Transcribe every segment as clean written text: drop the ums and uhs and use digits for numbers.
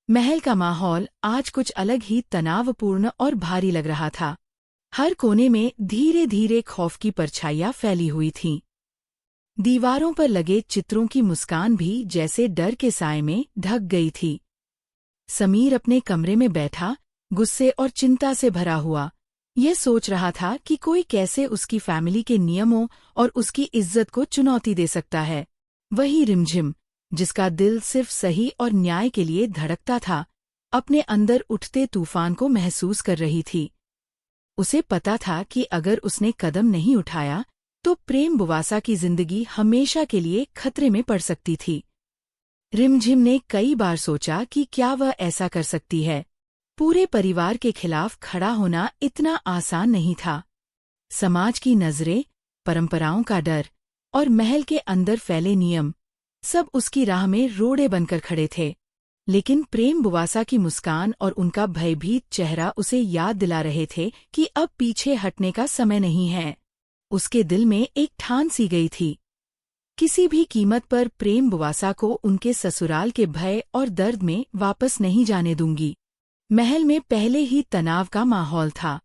महल का माहौल आज कुछ अलग ही तनावपूर्ण और भारी लग रहा था। हर कोने में धीरे धीरे खौफ की परछाइयां फैली हुई थीं। दीवारों पर लगे चित्रों की मुस्कान भी जैसे डर के साए में ढक गई थी। समीर अपने कमरे में बैठा, गुस्से और चिंता से भरा हुआ, यह सोच रहा था कि कोई कैसे उसकी फैमिली के नियमों और उसकी इज्जत को चुनौती दे सकता है। वही रिमझिम, जिसका दिल सिर्फ सही और न्याय के लिए धड़कता था, अपने अंदर उठते तूफान को महसूस कर रही थी। उसे पता था कि अगर उसने कदम नहीं उठाया तो प्रेम बुवासा की जिंदगी हमेशा के लिए खतरे में पड़ सकती थी। रिमझिम ने कई बार सोचा कि क्या वह ऐसा कर सकती है। पूरे परिवार के खिलाफ खड़ा होना इतना आसान नहीं था। समाज की नजरें, परंपराओं का डर और महल के अंदर फैले नियम, सब उसकी राह में रोड़े बनकर खड़े थे। लेकिन प्रेम बुवासा की मुस्कान और उनका भयभीत चेहरा उसे याद दिला रहे थे कि अब पीछे हटने का समय नहीं है। उसके दिल में एक ठान सी गई थी, किसी भी कीमत पर प्रेम बुवासा को उनके ससुराल के भय और दर्द में वापस नहीं जाने दूंगी। महल में पहले ही तनाव का माहौल था।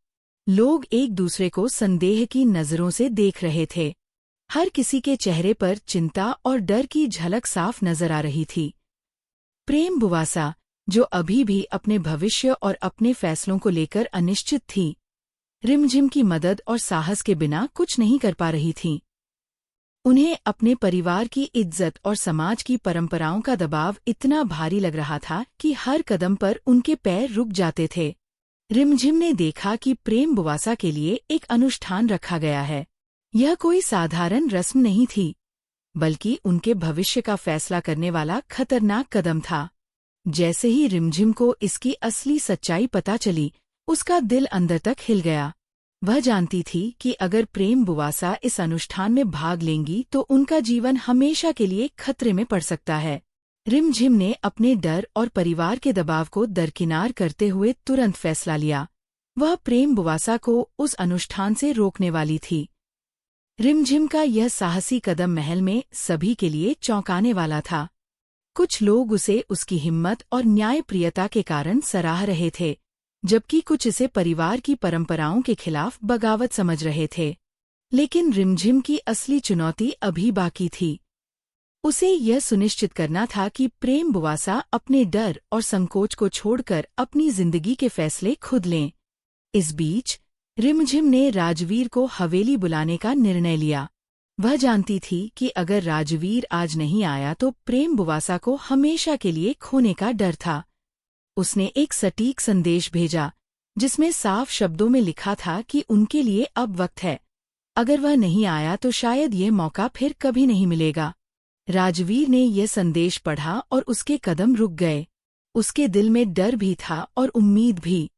लोग एक दूसरे को संदेह की नजरों से देख रहे थे। हर किसी के चेहरे पर चिंता और डर की झलक साफ नजर आ रही थी। प्रेम बुवासा, जो अभी भी अपने भविष्य और अपने फैसलों को लेकर अनिश्चित थी, रिमझिम की मदद और साहस के बिना कुछ नहीं कर पा रही थीं। उन्हें अपने परिवार की इज्जत और समाज की परंपराओं का दबाव इतना भारी लग रहा था कि हर कदम पर उनके पैर रुक जाते थे। रिमझिम ने देखा कि प्रेम बुवासा के लिए एक अनुष्ठान रखा गया है। यह कोई साधारण रस्म नहीं थी, बल्कि उनके भविष्य का फैसला करने वाला खतरनाक कदम था। जैसे ही रिमझिम को इसकी असली सच्चाई पता चली, उसका दिल अंदर तक हिल गया। वह जानती थी कि अगर प्रेम बुवासा इस अनुष्ठान में भाग लेंगी तो उनका जीवन हमेशा के लिए खतरे में पड़ सकता है। रिमझिम ने अपने डर और परिवार के दबाव को दरकिनार करते हुए तुरंत फैसला लिया। वह प्रेम बुवासा को उस अनुष्ठान से रोकने वाली थी। रिमझिम का यह साहसी कदम महल में सभी के लिए चौंकाने वाला था। कुछ लोग उसे उसकी हिम्मत और न्यायप्रियता के कारण सराह रहे थे, जबकि कुछ इसे परिवार की परंपराओं के खिलाफ बगावत समझ रहे थे। लेकिन रिमझिम की असली चुनौती अभी बाकी थी। उसे यह सुनिश्चित करना था कि प्रेम बुवासा अपने डर और संकोच को छोड़कर अपनी जिंदगी के फैसले खुद लें। इस बीच रिमझिम ने राजवीर को हवेली बुलाने का निर्णय लिया। वह जानती थी कि अगर राजवीर आज नहीं आया तो प्रेम बुवासा को हमेशा के लिए खोने का डर था। उसने एक सटीक संदेश भेजा, जिसमें साफ शब्दों में लिखा था कि उनके लिए अब वक्त है। अगर वह नहीं आया तो शायद ये मौका फिर कभी नहीं मिलेगा। राजवीर ने यह संदेश पढ़ा और उसके कदम रुक गए। उसके दिल में डर भी था और उम्मीद भी।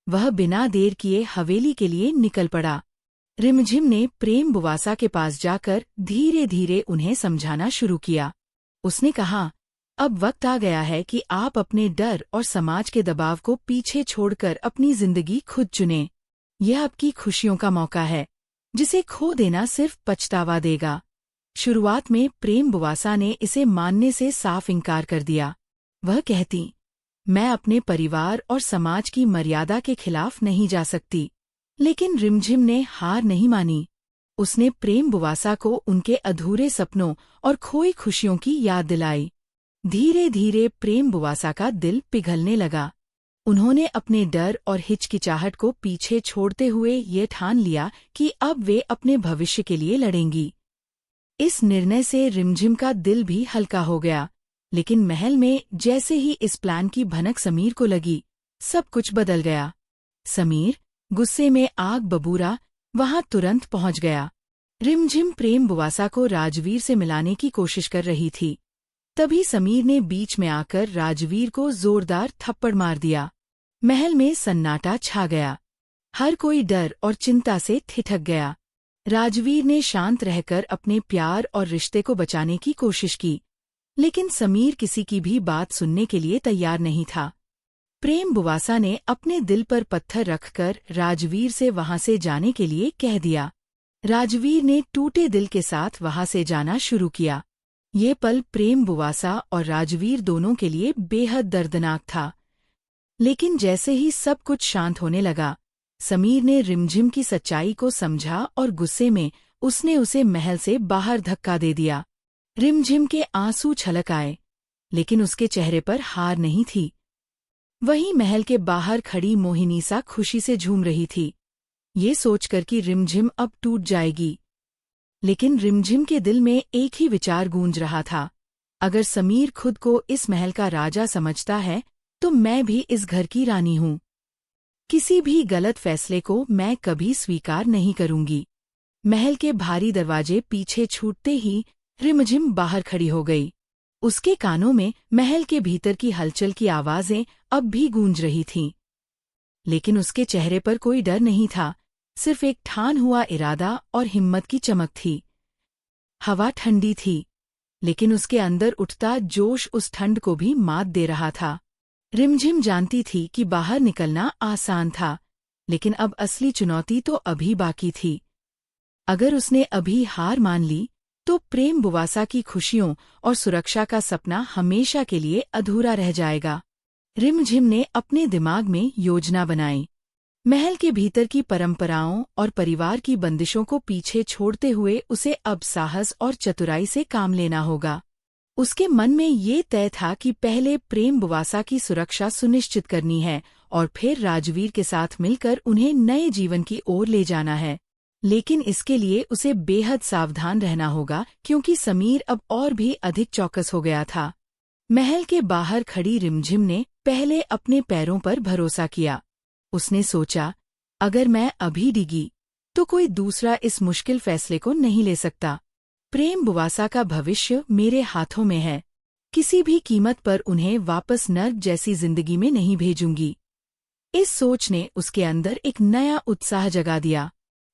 वह बिना देर किए हवेली के लिए निकल पड़ा। रिमझिम ने प्रेम बुवासा के पास जाकर धीरे धीरे उन्हें समझाना शुरू किया। उसने कहा, अब वक्त आ गया है कि आप अपने डर और समाज के दबाव को पीछे छोड़कर अपनी जिंदगी खुद चुनें। यह आपकी खुशियों का मौका है, जिसे खो देना सिर्फ पछतावा देगा। शुरुआत में प्रेम बुवासा ने इसे मानने से साफ इनकार कर दिया। वह कहती, मैं अपने परिवार और समाज की मर्यादा के खिलाफ नहीं जा सकती। लेकिन रिमझिम ने हार नहीं मानी। उसने प्रेम बुवासा को उनके अधूरे सपनों और खोई खुशियों की याद दिलाई। धीरे धीरे प्रेम बुवासा का दिल पिघलने लगा। उन्होंने अपने डर और हिचकिचाहट को पीछे छोड़ते हुए ये ठान लिया कि अब वे अपने भविष्य के लिए लड़ेंगी। इस निर्णय से रिमझिम का दिल भी हल्का हो गया। लेकिन महल में जैसे ही इस प्लान की भनक समीर को लगी, सब कुछ बदल गया। समीर, गुस्से में आग बबूरा, वहां तुरंत पहुंच गया। रिमझिम प्रेम बुवासा को राजवीर से मिलाने की कोशिश कर रही थी। तभी समीर ने बीच में आकर राजवीर को जोरदार थप्पड़ मार दिया। महल में सन्नाटा छा गया। हर कोई डर और चिंता से ठिठक गया। राजवीर ने शांत रहकर अपने प्यार और रिश्ते को बचाने की कोशिश की, लेकिन समीर किसी की भी बात सुनने के लिए तैयार नहीं था। प्रेम बुवासा ने अपने दिल पर पत्थर रखकर राजवीर से वहां से जाने के लिए कह दिया। राजवीर ने टूटे दिल के साथ वहां से जाना शुरू किया। ये पल प्रेम बुवासा और राजवीर दोनों के लिए बेहद दर्दनाक था। लेकिन जैसे ही सब कुछ शांत होने लगा, समीर ने रिमझिम की सच्चाई को समझा और गुस्से में उसने उसे महल से बाहर धक्का दे दिया। रिमझिम के आंसू छलक आए, लेकिन उसके चेहरे पर हार नहीं थी। वहीं महल के बाहर खड़ी मोहिनीसा खुशी से झूम रही थी, ये सोचकर कि रिमझिम अब टूट जाएगी। लेकिन रिमझिम के दिल में एक ही विचार गूंज रहा था, अगर समीर खुद को इस महल का राजा समझता है तो मैं भी इस घर की रानी हूँ। किसी भी गलत फैसले को मैं कभी स्वीकार नहीं करूंगी। महल के भारी दरवाजे पीछे छूटते ही रिमझिम बाहर खड़ी हो गई। उसके कानों में महल के भीतर की हलचल की आवाजें अब भी गूंज रही थीं। लेकिन उसके चेहरे पर कोई डर नहीं था, सिर्फ एक ठान हुआ इरादा और हिम्मत की चमक थी। हवा ठंडी थी, लेकिन उसके अंदर उठता जोश उस ठंड को भी मात दे रहा था। रिमझिम जानती थी कि बाहर निकलना आसान था, लेकिन अब असली चुनौती तो अभी बाकी थी। अगर उसने अभी हार मान ली तो प्रेम बुवासा की खुशियों और सुरक्षा का सपना हमेशा के लिए अधूरा रह जाएगा। रिमझिम ने अपने दिमाग में योजना बनाई। महल के भीतर की परंपराओं और परिवार की बंदिशों को पीछे छोड़ते हुए उसे अब साहस और चतुराई से काम लेना होगा। उसके मन में ये तय था कि पहले प्रेम बुवासा की सुरक्षा सुनिश्चित करनी है और फिर राजवीर के साथ मिलकर उन्हें नए जीवन की ओर ले जाना है। लेकिन इसके लिए उसे बेहद सावधान रहना होगा, क्योंकि समीर अब और भी अधिक चौकस हो गया था। महल के बाहर खड़ी रिमझिम ने पहले अपने पैरों पर भरोसा किया। उसने सोचा, अगर मैं अभी डिगी तो कोई दूसरा इस मुश्किल फैसले को नहीं ले सकता। प्रेम बुवासा का भविष्य मेरे हाथों में है, किसी भी कीमत पर उन्हें वापस नर्क जैसी जिंदगी में नहीं भेजूंगी। इस सोच ने उसके अंदर एक नया उत्साह जगा दिया।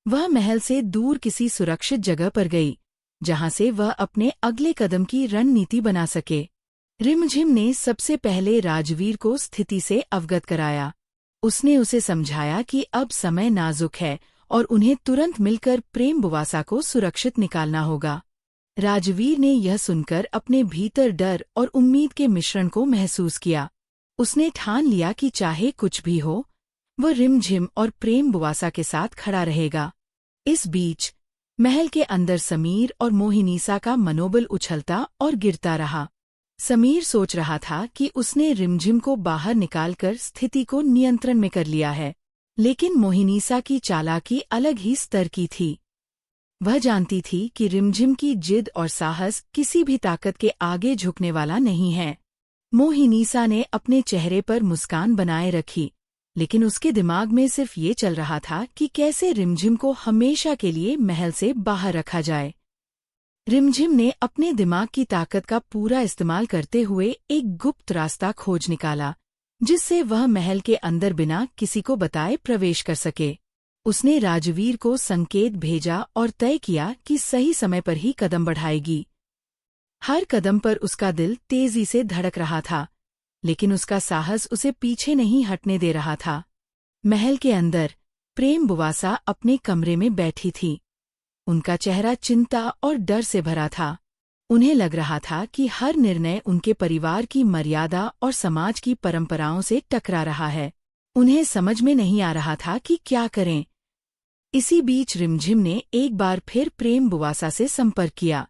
वह महल से दूर किसी सुरक्षित जगह पर गई, जहां से वह अपने अगले कदम की रणनीति बना सके। रिमझिम ने सबसे पहले राजवीर को स्थिति से अवगत कराया। उसने उसे समझाया कि अब समय नाजुक है और उन्हें तुरंत मिलकर प्रेम बुवासा को सुरक्षित निकालना होगा। राजवीर ने यह सुनकर अपने भीतर डर और उम्मीद के मिश्रण को महसूस किया। उसने ठान लिया कि चाहे कुछ भी हो, वह रिमझिम और प्रेम बुवासा के साथ खड़ा रहेगा। इस बीच महल के अंदर समीर और मोहिनीसा का मनोबल उछलता और गिरता रहा। समीर सोच रहा था कि उसने रिमझिम को बाहर निकालकर स्थिति को नियंत्रण में कर लिया है, लेकिन मोहिनीसा की चालाकी अलग ही स्तर की थी। वह जानती थी कि रिमझिम की जिद और साहस किसी भी ताकत के आगे झुकने वाला नहीं है। मोहिनीसा ने अपने चेहरे पर मुस्कान बनाए रखी, लेकिन उसके दिमाग में सिर्फ ये चल रहा था कि कैसे रिमझिम को हमेशा के लिए महल से बाहर रखा जाए। रिमझिम ने अपने दिमाग की ताकत का पूरा इस्तेमाल करते हुए एक गुप्त रास्ता खोज निकाला, जिससे वह महल के अंदर बिना किसी को बताए प्रवेश कर सके। उसने राजवीर को संकेत भेजा और तय किया कि सही समय पर ही कदम बढ़ाएगी। हर कदम पर उसका दिल तेजी से धड़क रहा था, लेकिन उसका साहस उसे पीछे नहीं हटने दे रहा था। महल के अंदर प्रेम बुवासा अपने कमरे में बैठी थी। उनका चेहरा चिंता और डर से भरा था। उन्हें लग रहा था कि हर निर्णय उनके परिवार की मर्यादा और समाज की परंपराओं से टकरा रहा है। उन्हें समझ में नहीं आ रहा था कि क्या करें। इसी बीच रिमझिम ने एक बार फिर प्रेम बुवासा से संपर्क किया।